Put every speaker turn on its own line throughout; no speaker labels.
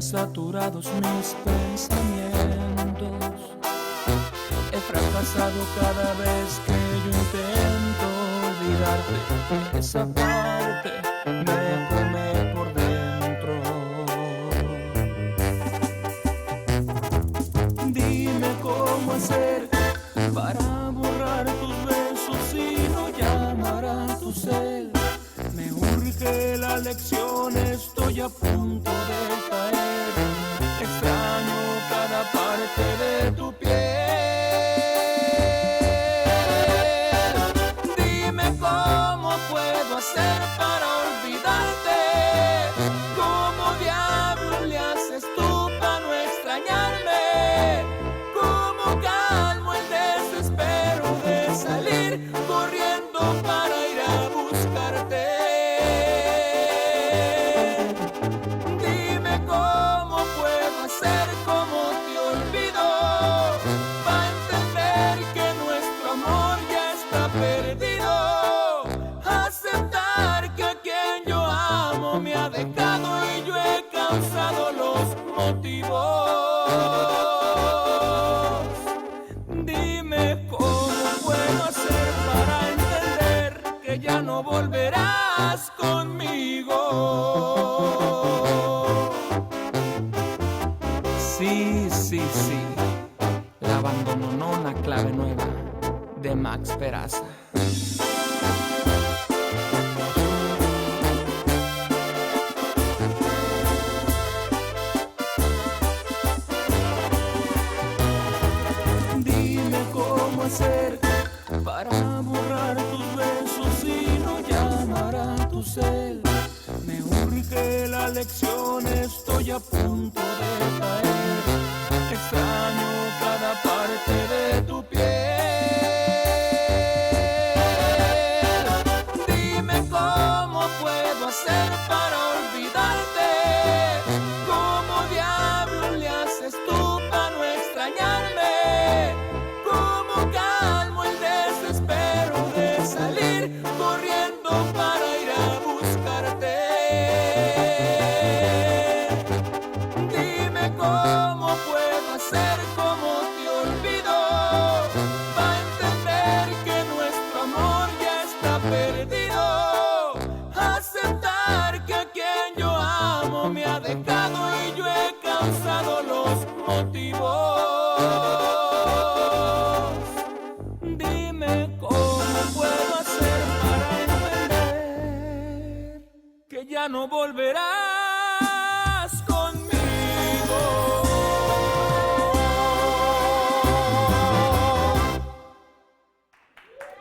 saturados mis pensamientos. He fracasado cada vez que yo intento olvidarte. Esa parte me come por dentro. Dime cómo hacer para borrar tus besos y no llamar a tu cel. Me urge la lección, estoy a punto de caer. Extraño cada parte de tu piel. Dime cómo puedo hacer para olvidarte. ¿Cómo diablos le haces tú para no extrañarme? ¿Cómo calmo el desespero de salir corriendo para ir a buscarte? Dime cómo puedo hacer como te olvido, para entender que nuestro amor ya está perdido. Aceptar que a quien yo amo me ha dejado y yo he causado los motivos. Dime cómo puedo hacer para entender que ya no volverás conmigo. Sí, sí, sí. La abandononona clave nueva de Max Peraza. Dime cómo hacer para borrar tus besos y no llamar a tu cel. Me urge la lección, estoy a punto de caer. Extraño cada parte de tu piel. Dime cómo puedo hacer para olvidarte. ¿Cómo diablos le haces tú para no extrañarme? ¿Cómo calmo el desespero de salir corriendo para ir a buscarte? Dime cómo puedo hacer como te olvido, para entender que nuestro amor ya está perdido. Aceptar que a quien yo amo me ha dejado y yo he causado los motivos. Dime cómo puedo hacer para entender que ya no volverás conmigo.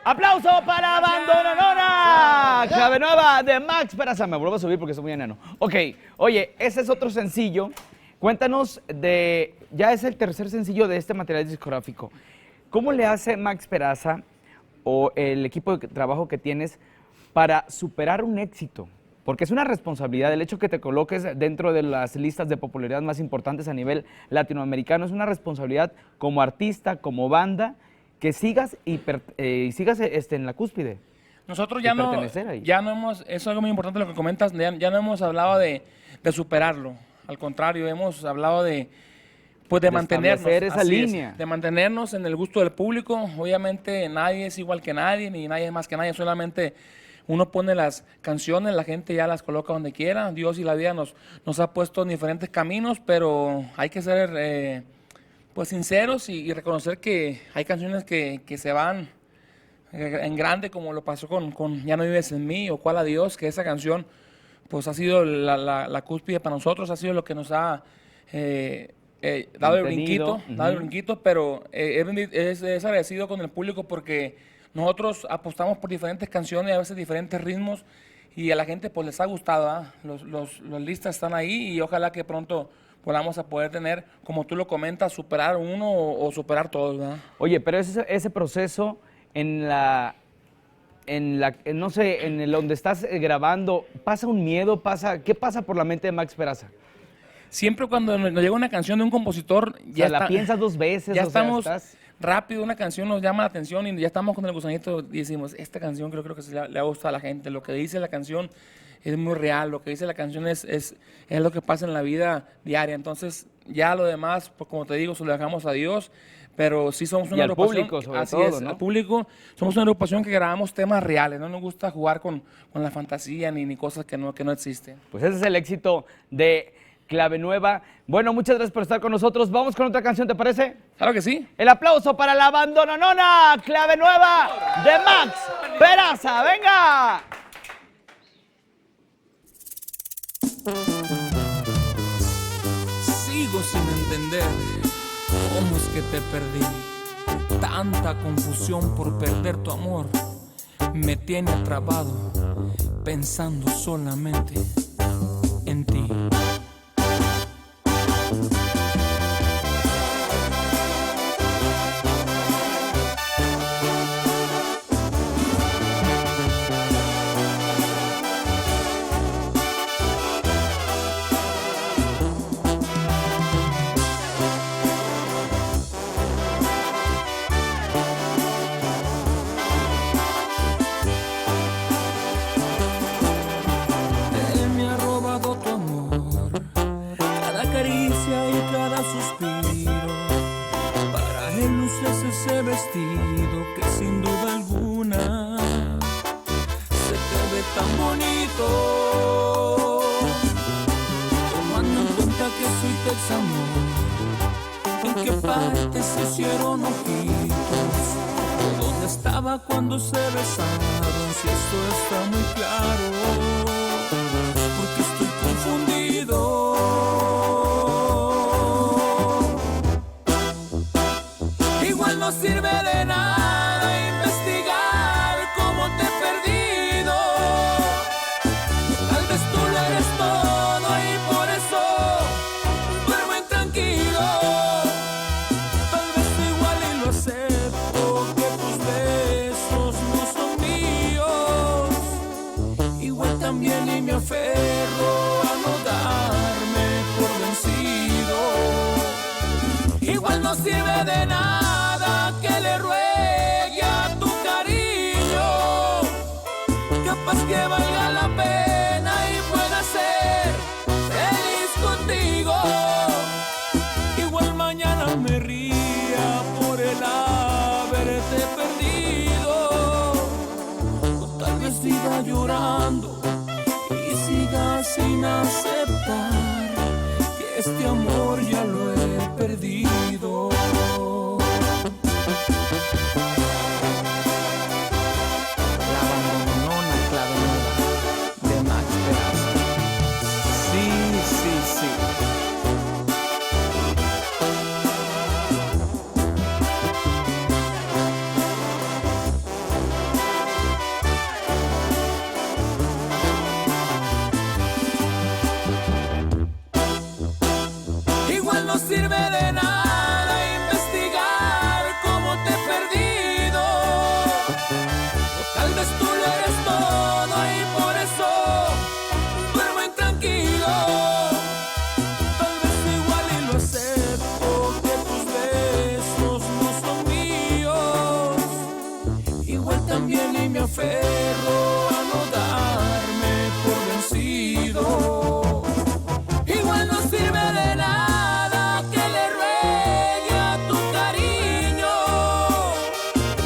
¡Aplauso para Abandononona! Clave nueva de Max Peraza. Me vuelvo a subir porque soy muy enano. Ok, oye, ese es otro sencillo. Cuéntanos de... Ya es el tercer sencillo de este material discográfico. ¿Cómo le hace Max Peraza o el equipo de trabajo que tienes para superar un éxito? Porque es una responsabilidad. El hecho que te coloques dentro de las listas de popularidad más importantes a nivel latinoamericano es una responsabilidad como artista, como banda, que sigas en la cúspide.
Nosotros ya no hemos, eso es algo muy importante lo que comentas, ya no hemos hablado de superarlo. Al contrario, hemos hablado de mantenernos.
Esa línea.
De mantenernos en el gusto del público. Obviamente nadie es igual que nadie, ni nadie es más que nadie, solamente uno pone las canciones, la gente ya las coloca donde quiera. Dios y la vida nos ha puesto en diferentes caminos, pero hay que ser pues sinceros y reconocer que hay canciones que se van en grande, como lo pasó con Ya no vives en mí o Cuál adiós, que esa canción pues ha sido la cúspide para nosotros, ha sido lo que nos ha dado el brinquito, pero es agradecido con el público porque nosotros apostamos por diferentes canciones, a veces diferentes ritmos, y a la gente pues les ha gustado, los listas están ahí y ojalá que pronto podamos a poder tener, como tú lo comentas, superar uno o superar todos, ¿verdad?
Oye, pero ese proceso no sé, en el donde estás grabando, ¿pasa un miedo? ¿Qué pasa por la mente de Max Peraza?
Siempre cuando nos llega una canción de un compositor,
ya la piensas dos veces.
Ya estamos rápido, una canción nos llama la atención y ya estamos con el gusanito y decimos, esta canción creo que le ha gustado a la gente, lo que dice la canción es muy real. Lo que dice la canción es lo que pasa en la vida diaria. Entonces, ya lo demás, pues, como te digo, se lo dejamos a Dios. Pero sí somos una
Y al
agrupación,
público, sobre
así
todo,
es,
¿no?
al público, somos una agrupación que grabamos temas reales, no nos gusta jugar con la fantasía ni cosas que no existen.
Pues ese es el éxito de Clave Nueva. Bueno, muchas gracias por estar con nosotros. Vamos con otra canción, ¿te parece?
Claro que sí.
El aplauso para la abandononona, Clave Nueva de Max Peraza. ¡Venga!
Sigo sin entender cómo es que te perdí. Tanta confusión por perder tu amor me tiene atrapado, pensando solamente en ti. Él me ha robado tu amor, cada caricia y cada suspiro. Para él luces ese vestido que sin duda alguna se te ve tan bonito. Tomando en cuenta que soy Texamor, ¿en qué parte se hicieron ojitos? ¿Dónde estaba cuando se besaron? Si esto está muy claro, porque estoy confundido. Igual no sirve de nada investigar cómo te he perdido. Tal vez tú lo eres todo y por eso duermo intranquilo. Tal vez igual y lo acepto, que tus besos no son míos. Igual también y me aferro a no darme por vencido. Igual no sirve de nada que le ruegue a tu cariño. Capaz que valga la pena y pueda ser feliz contigo. Igual mañana me ría por el haberte perdido. O tal vez siga llorando y siga sin aceptar que este amor ya lo he perdido. La abandonona, Clave Nueva de Max Peraza. Sí, sí, sí. Igual no sirve de nada investigar cómo te he perdido. O tal vez tú lo eres todo y por eso duermo intranquilo. Tal vez igual y lo acepto, que tus besos no son míos. Igual también y me aferro a no darme por vencido. Igual no sirve de nada que le ruegue a tu cariño.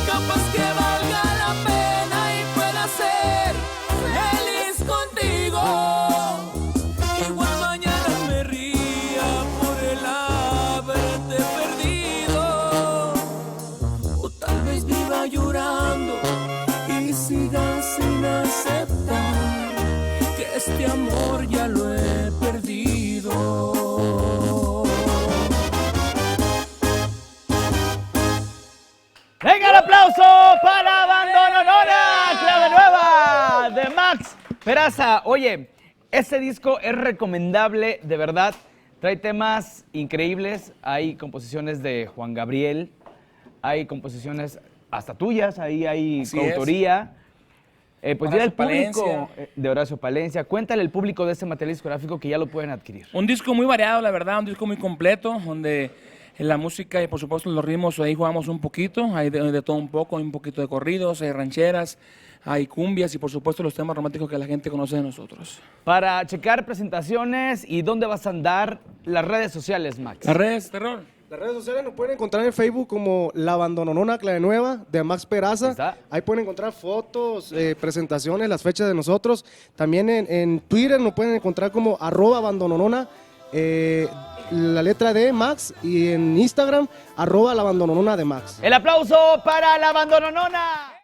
Capaz que valga la pena y pueda ser feliz contigo. Igual mañana me ría por el haberte perdido. O tal vez viva llorando y siga sin aceptar que este amor ya lo he perdido.
¡Venga el aplauso para abandononona, Clave Nueva de Max Peraza! Oye, este disco es recomendable, de verdad. Trae temas increíbles. Hay composiciones de Juan Gabriel, hay composiciones hasta tuyas, ahí hay
Así
coautoría. Pues dile al
Horacio
público
Palencia.
de Horacio Palencia, cuéntale al público de este material discográfico que ya lo pueden adquirir.
Un disco muy variado, la verdad, un disco muy completo, donde En la música y por supuesto en los ritmos ahí jugamos un poquito, hay de todo un poco, hay un poquito de corridos, hay rancheras, hay cumbias y por supuesto los temas románticos que la gente conoce de nosotros.
Para checar presentaciones y dónde vas a andar, las redes sociales, Max.
Las redes, terror.
Las redes sociales nos pueden encontrar en Facebook como La Abandononona Clave Nueva de Max Peraza.
Ahí está.
Ahí pueden encontrar fotos, presentaciones, las fechas de nosotros. También en Twitter nos pueden encontrar como @abandononona, la letra de Max, y en Instagram @la abandononona de Max.
El aplauso para la Abandononona.